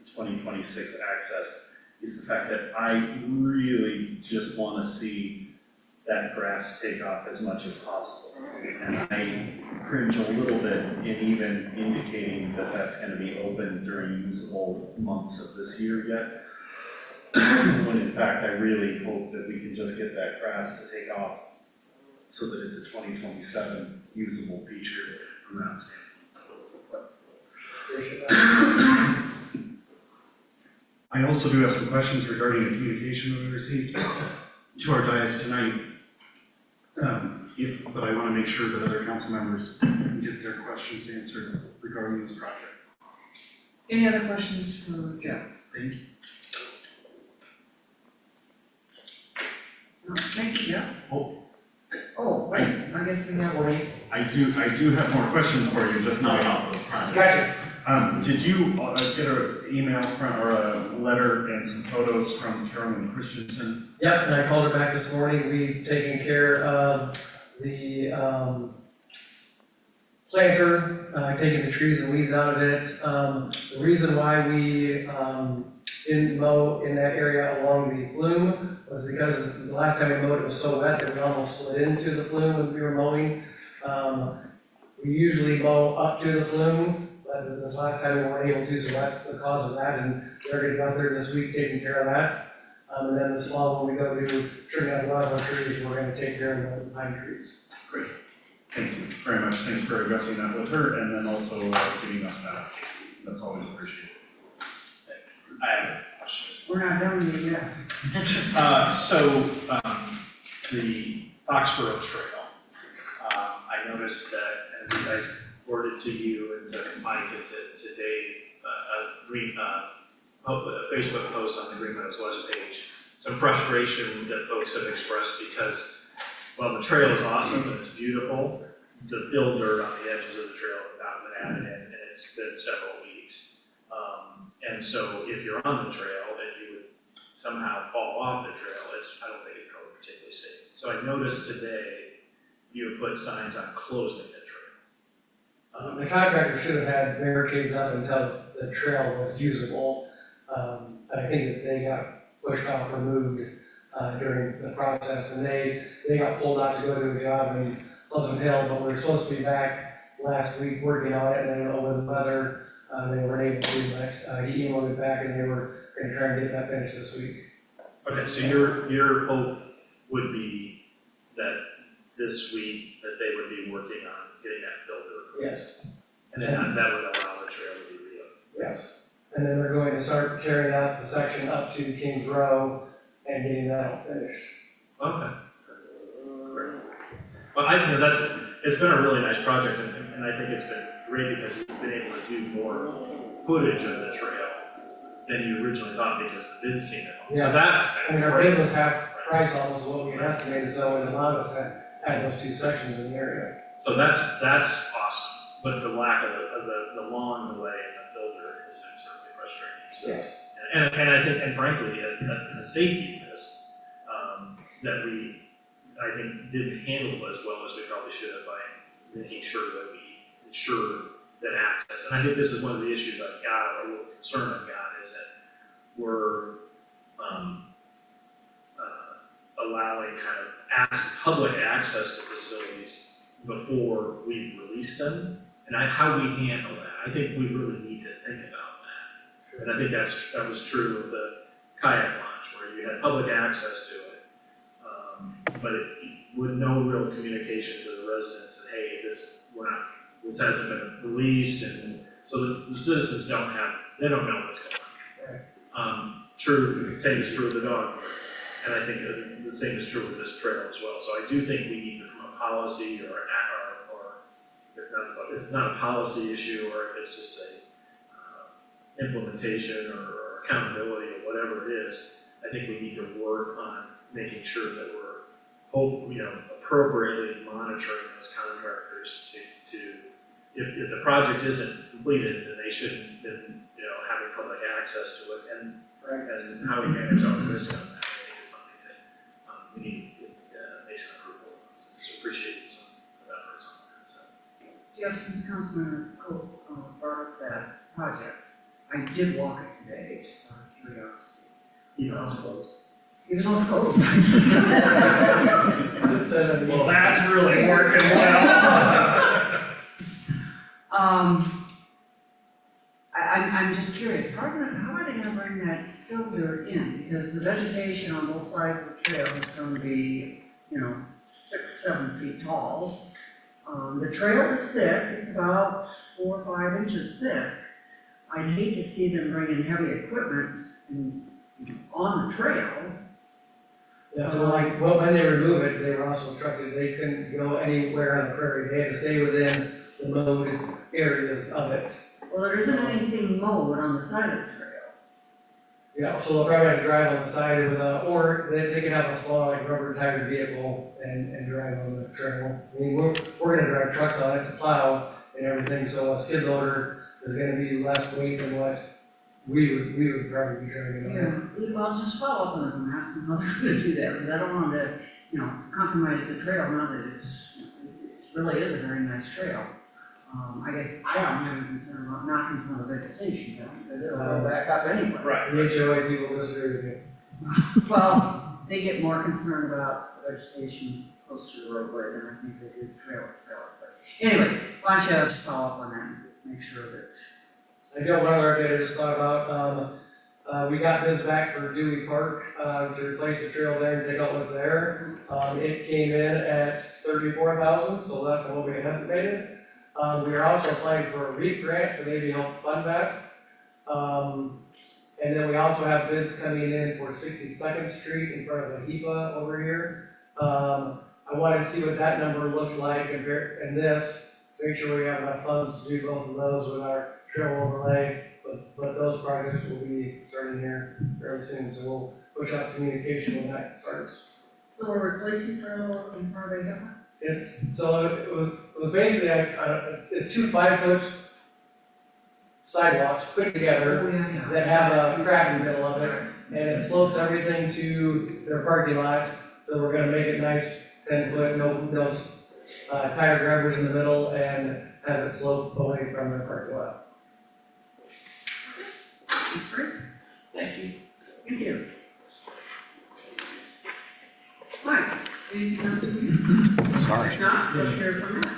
2026 access, is the fact that I really just want to see that grass take off as much as possible. And I cringe a little bit in even indicating that that's going to be open during usable months of this year yet. When in fact, I really hope that we can just get that grass to take off so that it's a 2027 usable feature from that standpoint. I also do have some questions regarding the communication that we received to our dais tonight. But I want to make sure that other council members can get their questions answered regarding this project. Any other questions for Jeff? Thank you. No, thank you, Jeff. Oh, wait, I guess we have. I do have more questions for you, just not about those projects. Gotcha. Did you get an email from, or a letter and some photos from Carolyn Christensen? Yep, and I called her back this morning. We've taken care of the planter, taking the trees and weeds out of it. The reason why we didn't mow in that area along the flume was because the last time we mowed it was so wet that we almost slid into the flume when we were mowing. We usually mow up to the flume, but this last time we weren't able to, so that's the cause of that, and they're gonna be out there this week taking care of that. And then this fall, when we go to trim out a lot of our trees, we're gonna take care of the pine trees. Great. Thank you very much. Thanks for addressing that with her and then also giving us that. That's always appreciated. I have questions. We're not done yet. The Foxborough Trail, I noticed that, and as I forwarded to you and to Mike and to Dave, a Facebook post on the Green Meadows West page, some frustration that folks have expressed because, while the trail is awesome and it's beautiful, the fill dirt on the edges of the trail has not been added in, and it's been several weeks. And so if you're on the trail and you would somehow fall off the trail, I don't think it's probably particularly safe. So I noticed today, you have put signs on closing the trail. The contractor should have had barricades up until the trail was usable. But I think that they got pushed off or moved during the process, and they got pulled out to go do a job in Pleasant Hill, but we were supposed to be back last week working on it, and I don't know with the weather, they weren't able to, but he emailed it back, and they were gonna try and get that finished this week. Okay, so your hope would be that this week, that they would be working on getting that filter. Yes. And then that would allow the trail to be reopened. Yes. And then they're going to start tearing out the section up to Kings Row and getting that all finished. Okay. Great. Well, it's been a really nice project, and I think it's been great because you've been able to do more footage of the trail than you originally thought because the bids came in. Yeah. So that's. I mean, our bid was half price almost what we had estimated, so it allowed us to add those two sections in the area. So that's awesome, but the lack of the long delay in the filter has been certainly frustrating. So, Yes. and I think, and frankly, a safety risk, that we, I think, didn't handle as well as we probably should have by making sure that we ensure that access, and I think this is one of the issues I've got, or a little concern I've got, is that we're, allowing kind of public access to facilities before we release them, and how we handle that. I think we really need to think about that. And I think that was true with the kayak launch, where you had public access to it, but with no real communication to the residents that, hey, this hasn't been released, and so the citizens don't know what's going on. True, the same is true with the dog park. And I think the same is true with this trail as well. So I do think we need to come a policy or if it's not a policy issue, or if it's just a implementation or accountability or whatever it is, I think we need to work on making sure that we're appropriately monitoring those contractors to if the project isn't completed, then they shouldn't been having public access to it, and how we manage our risk on that. We need to make some approvals on this. Just appreciate some efforts on that. So. Jeff, since Councilman Coe brought up that project, I did walk it today, just out of curiosity. Even though it's closed. Even though it's closed. Well, that's really working well. I'm just curious, how are they gonna bring that filter in? Because the vegetation on both sides of the trail is gonna be, 6, 7 feet tall. The trail is thick, it's about 4 or 5 inches thick. I'd hate to see them bring in heavy equipment on the trail. Yeah, so when they remove it, they were also instructed they couldn't go anywhere on the prairie. They had to stay within the mowed areas of it. Well, there isn't anything mowed on the side of the trail. Yeah, so they'll probably have to drive on the side or they can have a small, rubber tired vehicle and drive on the trail. I mean, we're gonna drive trucks on it to plow and everything, so a skid loader is gonna be less weight than what we would probably be driving on. Yeah, well, just follow up on them and ask them how they're gonna do that, because I don't want to, compromise the trail now that it really is a very nice trail. I guess I don't have any concern about knocking some of the vegetation down, because it'll go back up anyway. Right. The HOA people disagree with you. Well, they get more concerned about the vegetation close to the roadway than I think they do the trail itself. But anyway, why don't you just follow up on that and make sure that. I got one other update I just thought about. We got bids back for Dewey Park to replace the trail there and take out what's there. It came in at $34,000, so less than what we had estimated. We are also applying for a REAP grant to maybe help fund that. And then we also have bids coming in for 62nd Street in front of the HEPA over here. I want to see what that number looks like and this, to make sure we have enough funds to do both of those with our trail overlay. But those projects will be starting here fairly soon, so we'll push out communication when that starts. So we're replacing trail in front of the HEPA? It was basically, it's 2 5-foot sidewalks put together that have a crack in the middle of it. and it slopes everything to their parking lot. So we're gonna make it nice, 10 foot, no tire grabbers in the middle, and have it slope away from their parking lot. That's great. Thank you. Thank you. Mike, anything else from you? Sorry. If not, let's hear from Matt.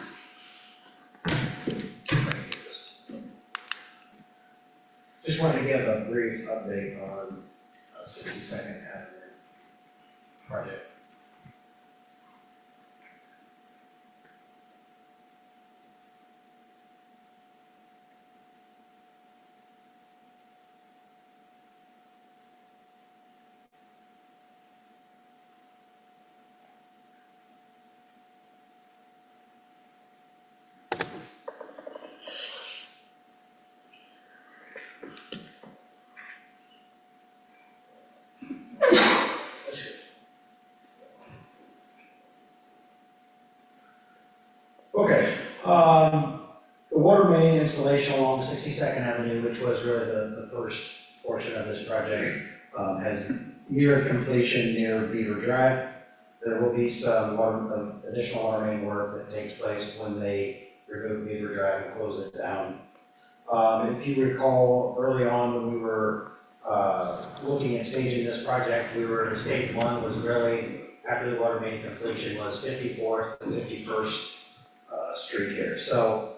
Just wanted to give a brief update on 62nd Avenue project. Okay, the water main installation along 62nd Avenue, which was really the first portion of this project, has neared completion near Beaver Drive. There will be some additional water main work that takes place when they remove Beaver Drive and close it down. If you recall, early on when we were looking at staging this project, stage one was really, after the water main completion, was 54th and 51st Street here. So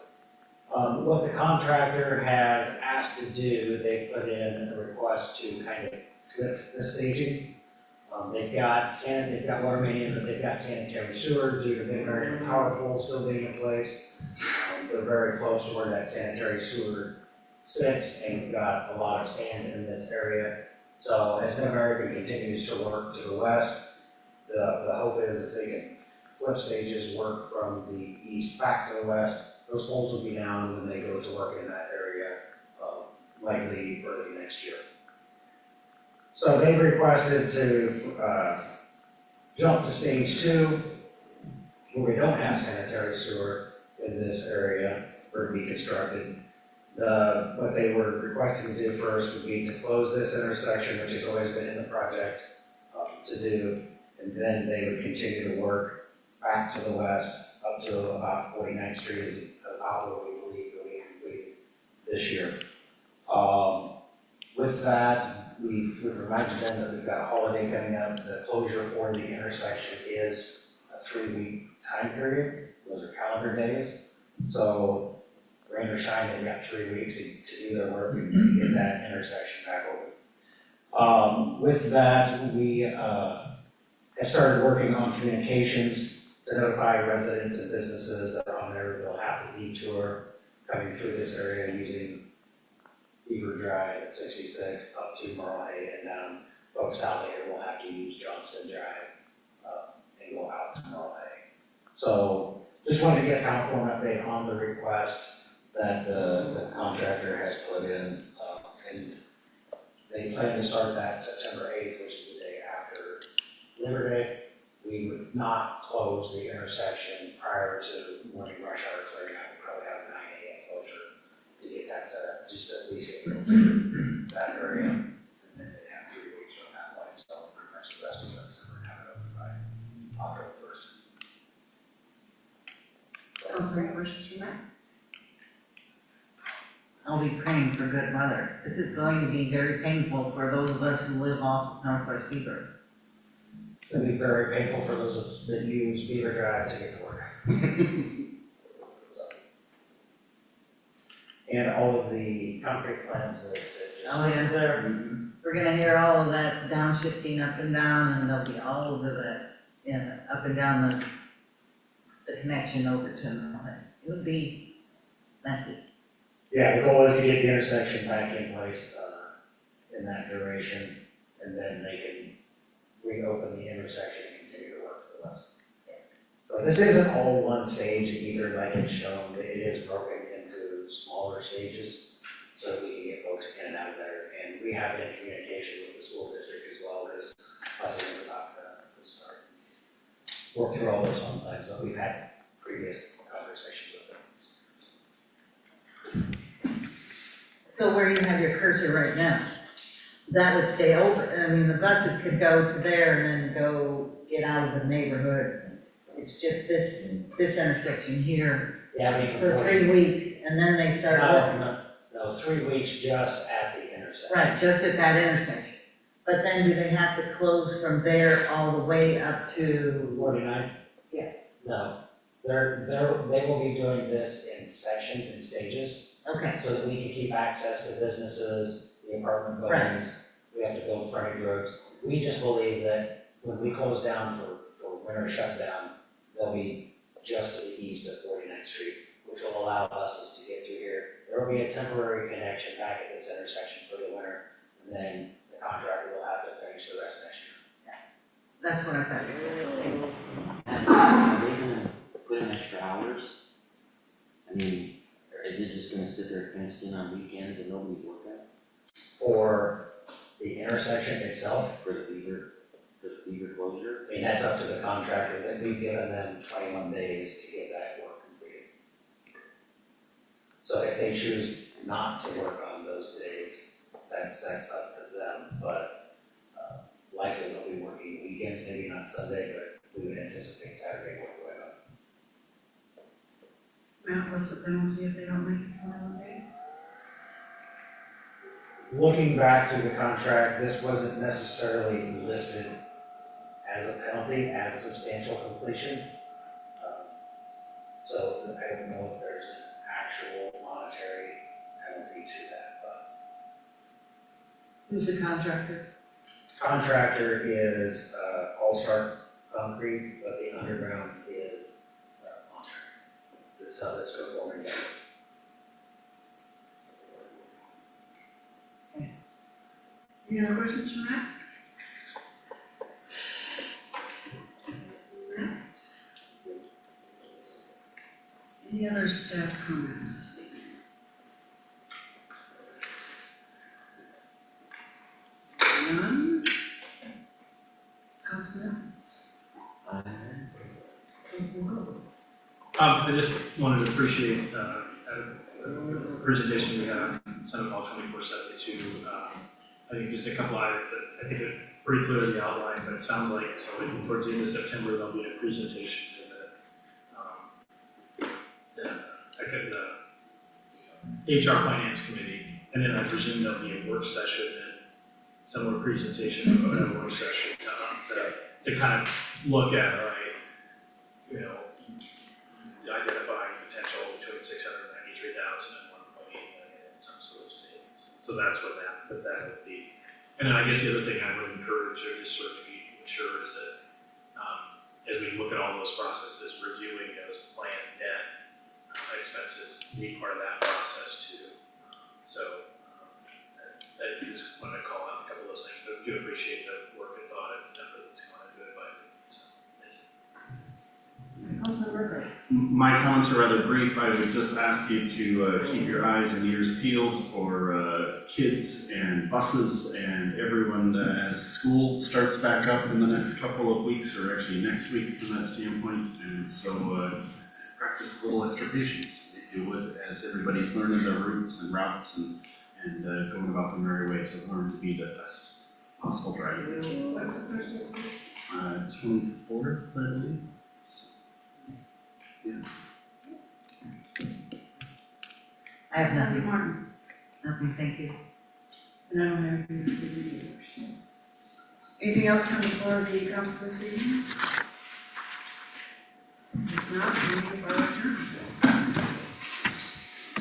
what the contractor has asked to do, they put in a request to kind of flip the staging. They've got water main in, but they've got sanitary sewer due to Mid-American power pole still being in place. They're very close to where that sanitary sewer sits, and we've got a lot of sand in this area. So as Mid-American continues to work to the west, the hope is if they can flip stages, work from the east back to the west, those poles will be down when they go to work in that area, likely early next year. So they've requested to jump to stage 2, where we don't have sanitary sewer in this area for to be constructed. What they were requesting to do first would be to close this intersection, which has always been in the project to do, and then they would continue to work back to the west up to about 49th Street is about where we believe will be completed this year. With that, we've reminded them that we've got a holiday coming up. The closure for the intersection is a 3-week time period. Those are calendar days. So rain or shine, they've got 3 weeks to do their work and get that intersection back open. With that, we have started working on communications to notify residents and businesses that are on there. They'll have the detour coming through this area using Beaver Drive at 66 up to Merle Hay, and down folks out there will have to use Johnston Drive and go out to Merle Hay. So just wanted to get council an update on the request that the contractor has put in, and they plan to start that September 8th, which is the day after Labor Day. We would not close the intersection prior to morning rush hour clearing out. We'd probably have 9 a.m. closure to get that set up, just to at least get through that area. And then they have 3 weeks from that point, so pretty much the rest of September, have it open by October 1st. Great questions from Matt. I'll be praying for good weather. This is going to be very painful for those of us who live off of Northwest Beaver. It's going to be very painful for those of us that use Beaver Drive to get to work. And all of the concrete plants that sit just. Oh, yeah, we're gonna hear all of that downshifting up and down, and there'll be all of that, up and down the connection over to Norway. It would be messy. Yeah, the goal is to get the intersection back in place in that duration, and then they can reopen the intersection and continue to work to the west. So this isn't all one stage either, like it's shown. It is broken into smaller stages so that we can get folks in and out of there. And we have been in communication with the school district as well, because busing is about to start. Work through all those fun plans, but we've had previous conversations with them. So where you have your cursor right now? that would stay open. I mean, the buses could go to there and then go get out of the neighborhood. It's just this intersection here Yeah, I mean. for 3 weeks, and then they start working. No, 3 weeks just at the intersection. Right, just at that intersection. But then do they have to close from there all the way up to? 49? Yeah. No, they will be doing this in sections and stages, Okay, so that we can keep access to businesses, the apartment buildings. We have to build frontage roads. We just believe that when we close down for winter shutdown, they'll be just to the east of 49th Street, which will allow buses to get through here. There will be a temporary connection back at this intersection for the winter, and then the contractor will have to finish the rest next year. that's what I thought. And are they gonna put in extra hours? I mean, or is it just gonna sit there fenced in on weekends and nobody's working For the intersection itself, for the beaver closure? I mean, that's up to the contractor, that we've given them 21 days to get that work completed. So if they choose not to work on those days, that's up to them, but likely they'll be working weekends, maybe not Sunday, but we would anticipate Saturday work going on. Matt, what's the penalty if they don't make it 21 days? Looking back through the contract, this wasn't necessarily listed as a penalty, as substantial completion. So I don't know if there's an actual monetary penalty to that, but Who's the contractor? contractor is All-Star Concrete, but the underground is contract. The sub that's performing that. Any other questions for Matt? Matt? Any other staff comments this evening? None? Councilman Evans? Councilman Rowe? I just wanted to appreciate, the presentation we had on Senate Bill 2472. I think just a couple items that I think are pretty clearly outlined, but it sounds like, so towards the end of September, there'll be a presentation to the HR Finance Committee, and then I presume there'll be a work session and similar presentation of a work session to kind of look at, right, identifying potential between 693,000 and 1.8 million in some sort of savings. So that's what that would be. And then I guess the other thing I would encourage or just sort of be ensure is that as we look at all those processes, reviewing those planned debt expenses be part of that process too. I just wanted to call out a couple of those things, but do appreciate the work and thought and effort that's gone into it by you. So, thank you. Councilman Burke? My comments are rather brief. I would just ask you to keep your eyes and ears peeled for kids and buses and everyone as school starts back up in the next couple of weeks, or actually next week from that standpoint. And so practice a little extra patience, if you would, as everybody's learning their routes and routes and going about the merry way to learn to be the best possible driver. What's the first day school? 24th, I believe. Yeah. I have nothing. Martin? Nothing, thank you. And I don't have anything to say either, so. Anything else coming before the council this evening? If not, we are adjourned.